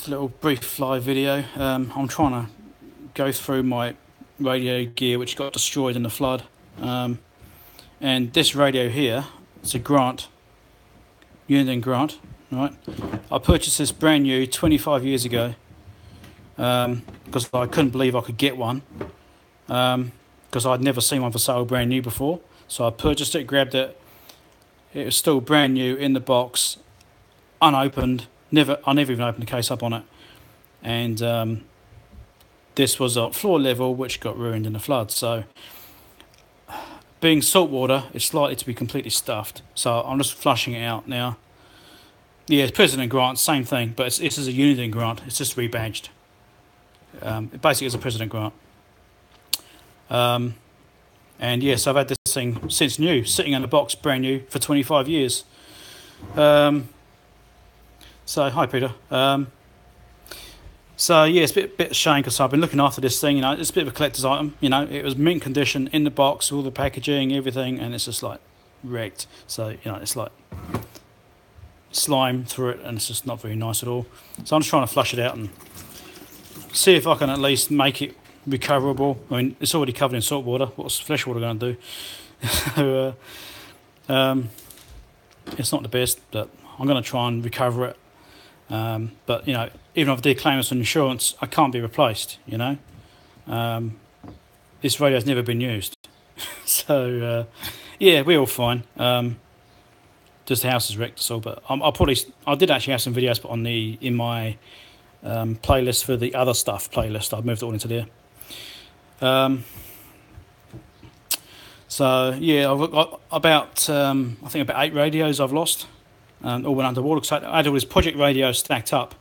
just a little brief live video. I'm trying to go through my radio gear which got destroyed in the flood, and this radio here, it's a Grant, Uniden Grant, right? I purchased this brand new 25 years ago because I couldn't believe I could get one, because I'd never seen one for sale brand new before. So I purchased it, grabbed it. It was still brand new in the box, unopened. I never even opened the case up on it, and this was at floor level, which got ruined in the flood. So, being saltwater, it's likely to be completely stuffed. So I'm just flushing it out now. Yeah, it's President Grant, same thing, but this is a Uniden Grant. It's just rebadged. It basically is a President Grant. And yes, I've had this thing since new, sitting in a box, brand new, for 25 years. So, hi Peter. So yeah, it's a bit of a shame because I've been looking after this thing. You know, it's a bit of a collector's item. You know, it was mint condition in the box, all the packaging, everything, and it's just like wrecked. So you know, it's like slime through it, and it's just not very nice at all. So I'm just trying to flush it out and see if I can at least make it recoverable. I mean, it's already covered in salt water. What's fresh water going to do? So, it's not the best, but I'm going to try and recover it. But you know, even if I did claim this on insurance, I can't be replaced. You know, this radio's never been used, so yeah, we're all fine. Just the house is wrecked, so. But I did actually have some videos put on in my playlist for the other stuff playlist. I've moved it all into there. So yeah, I've got about I think about 8 radios I've lost. All went underwater because I had all these project radios stacked up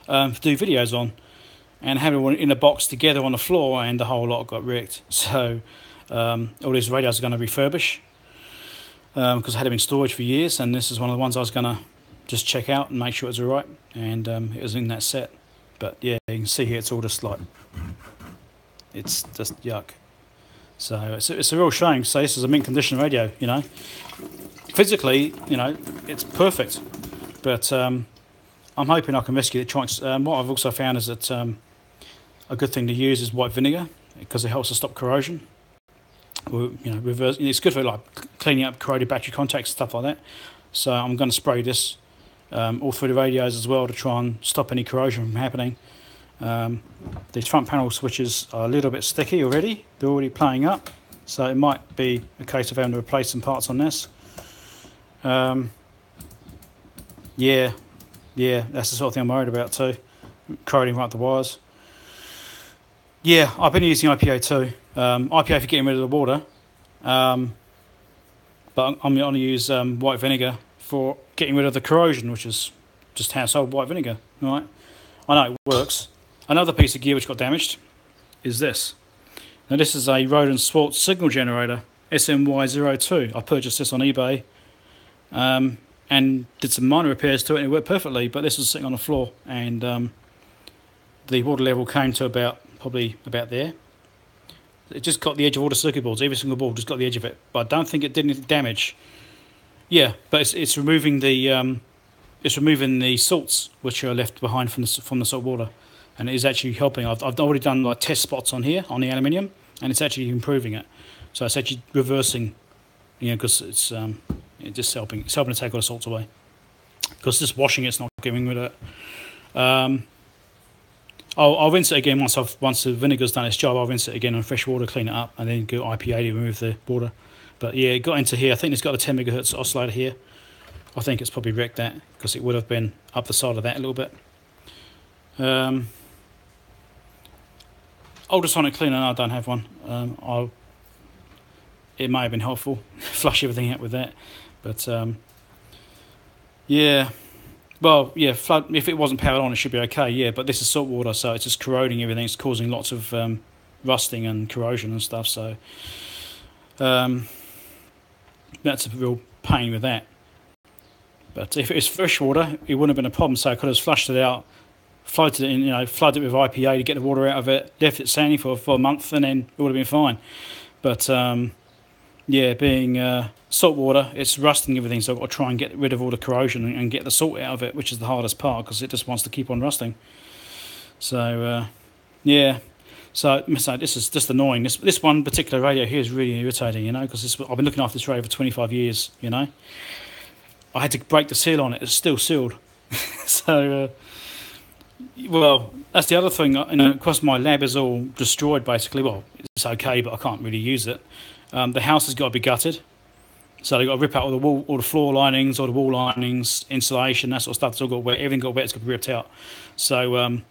to do videos on, and having one in a box together on the floor, and the whole lot got wrecked. So all these radios are going to refurbish because I had them in storage for years, and this is one of the ones I was going to just check out and make sure it was all right, and it was in that set. But yeah, you can see here it's all just like, it's just yuck. So it's a real shame. So this is a mint condition radio, you know. Physically, you know, it's perfect, but I'm hoping I can rescue the trunks. What I've also found is that a good thing to use is white vinegar because it helps to stop corrosion. Or, you know, reverse. It's good for like cleaning up corroded battery contacts, stuff like that. So I'm going to spray this all through the radios as well to try and stop any corrosion from happening. The front panel switches are a little bit sticky already. They're already playing up, so it might be a case of having to replace some parts on this. Yeah, that's the sort of thing I'm worried about too. Corroding right up the wires. Yeah, I've been using IPA too. IPA for getting rid of the water. But I'm going to use white vinegar for getting rid of the corrosion, which is just household white vinegar. Right? I know it works. Another piece of gear which got damaged is this. Now this is a Roden Swartz signal generator, SMY02. I purchased this on eBay. And did some minor repairs to it, and it worked perfectly, but this was sitting on the floor, and the water level came to probably about there. It just got the edge of all the circuit boards. Every single board just got the edge of it, but I don't think it did any damage. Yeah, but it's removing the salts which are left behind from the salt water, and it is actually helping. I've already done like test spots on here on the aluminium, and it's actually improving it. So it's actually reversing, you know, because it's just helping to take all the salts away. Because just washing it's not getting rid of it. I'll rinse it again once the vinegar's done its job. I'll rinse it again in fresh water, clean it up, and then go IPA to remove the water. But yeah, it got into here. I think it's got a 10 megahertz oscillator here. I think it's probably wrecked that because it would have been up the side of that a little bit. Ultrasonic cleaner, no, I don't have one. It may have been helpful, flush everything out with that. But yeah, well, yeah, flood. If it wasn't powered on, it should be okay. Yeah, but this is salt water, so it's just corroding everything. It's causing lots of rusting and corrosion and stuff. So that's a real pain with that. But if it was fresh water, it wouldn't have been a problem. So I could have flushed it out, floated it in, you know, flooded it with IPA to get the water out of it, left it standing for a month, and then it would have been fine. But yeah, being salt water, it's rusting everything, so I've got to try and get rid of all the corrosion and get the salt out of it, which is the hardest part because it just wants to keep on rusting. So yeah. So this is just annoying. This one particular radio here is really irritating, you know, because I've been looking after this radio for 25 years, you know. I had to break the seal on it. It's still sealed. So, well, that's the other thing. You know, of course, my lab is all destroyed, basically. Well, it's okay, but I can't really use it. The house has got to be gutted. So they've got to rip out all the floor linings, all the wall linings, insulation, that sort of stuff. It's all got wet. Everything got wet. It's got to be ripped out. So I'm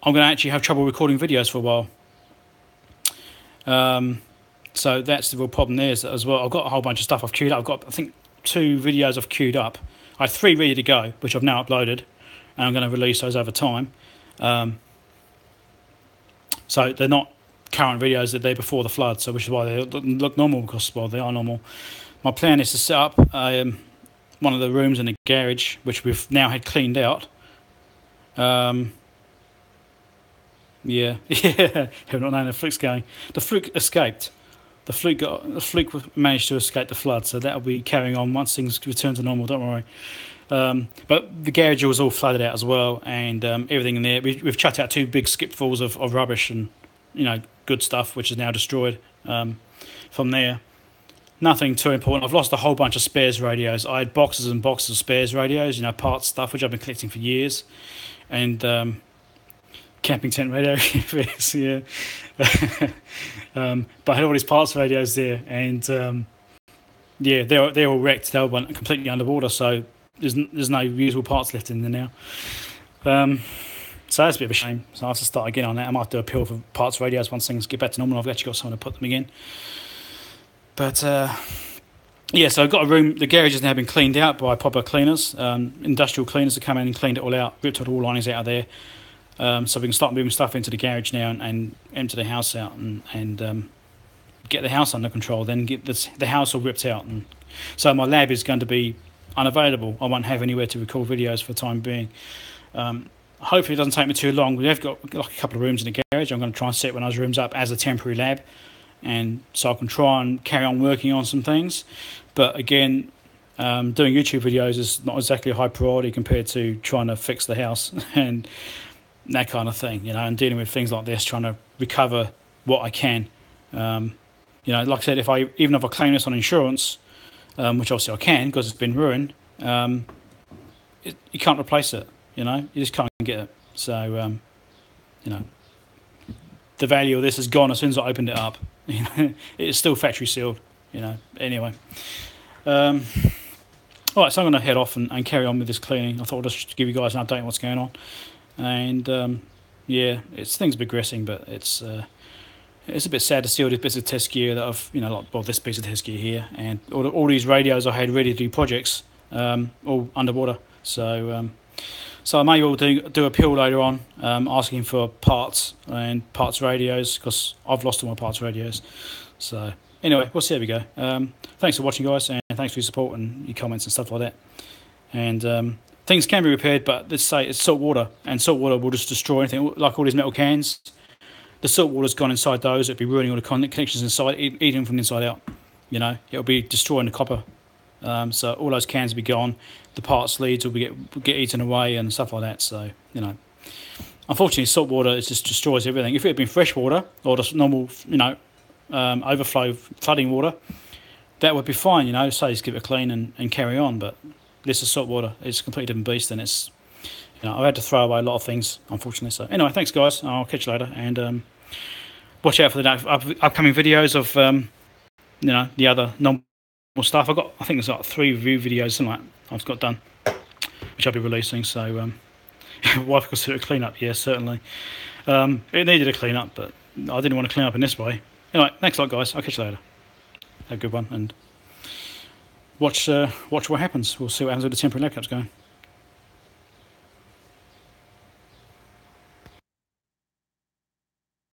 going to actually have trouble recording videos for a while. So that's the real problem there as well. I've got a whole bunch of stuff I've queued up. I've got, I think, 2 videos I've queued up. I have 3 ready to go, which I've now uploaded, and I'm going to release those over time. So they're not current videos, they're before the flood, so which is why they look normal, because, well, they are normal. My plan is to set up one of the rooms in the garage, which we've now had cleaned out. Yeah, yeah, I've not known the fluke's going. The fluke escaped. The fluke managed to escape the flood, so that'll be carrying on once things return to normal. Don't worry. But the garage was all flooded out as well, and everything in there. We've chucked out 2 big skipfuls of rubbish and, you know, good stuff, which is now destroyed. From there, nothing too important. I've lost a whole bunch of spares radios. I had boxes and boxes of spares radios, you know, parts stuff, which I've been collecting for years, and camping tent radio, yeah. But I had all these parts radios there, and yeah, they're all wrecked. They went completely underwater, so there's no usable parts left in there now. So that's a bit of a shame. So I have to start again on that. I might do a appeal for parts radios once things get back to normal. I've actually got someone to put them again. But yeah, so I've got a room. The garage has now been cleaned out by proper cleaners. Industrial cleaners have come in and cleaned it all out, ripped all the wall linings out of there. So we can start moving stuff into the garage now and empty the house out and get the house under control, then get the house all ripped out. And so my lab is going to be unavailable. I won't have anywhere to record videos for the time being. Hopefully it doesn't take me too long. We have got like a couple of rooms in the garage. I'm going to try and set one of those rooms up as a temporary lab, and so I can try and carry on working on some things. But again, doing YouTube videos is not exactly a high priority compared to trying to fix the house and that kind of thing, you know, and dealing with things like this, trying to recover what I can. You know, like I said, even if I claim this on insurance, which obviously I can because it's been ruined, you can't replace it. You know, you just can't get it. So, you know, the value of this is gone as soon as I opened it up. You know, it's still factory sealed. You know, anyway. All right, so I'm going to head off and carry on with this cleaning. I thought I'd just give you guys an update on what's going on. And yeah, things are progressing, but it's a bit sad to see all these bits of test gear that I've, you know, like, well, this piece of test gear here, and all these radios I had ready to do projects, all underwater. So so I may well do a pill later on, asking for parts and parts radios, because I've lost all my parts radios. So anyway, we'll see how we go. Thanks for watching, guys, and thanks for your support and your comments and stuff like that. And things can be repaired, but let's say it's salt water, and salt water will just destroy anything, like all these metal cans. The salt water's gone inside those, it'll be ruining all the connections inside, eating them from the inside out. You know, it'll be destroying the copper. So all those cans will be gone. The parts leads will get eaten away and stuff like that. So, you know, unfortunately, salt water, it just destroys everything. If it had been fresh water or just normal, you know, overflow flooding water, that would be fine. You know, so just give it a clean and carry on. But this is salt water. It's a completely different beast, and it's, you know, I've had to throw away a lot of things, unfortunately. So anyway, thanks, guys. I'll catch you later, and watch out for the upcoming videos of you know, the other normal stuff. I think there's like 3 review videos, something like I've got done, which I'll be releasing. So wife could do a clean up, yeah, certainly. It needed a clean up, but I didn't want to clean up in this way. Anyway, thanks a lot, guys. I'll catch you later. Have a good one, and watch what happens. We'll see what happens with the temporary laptops going.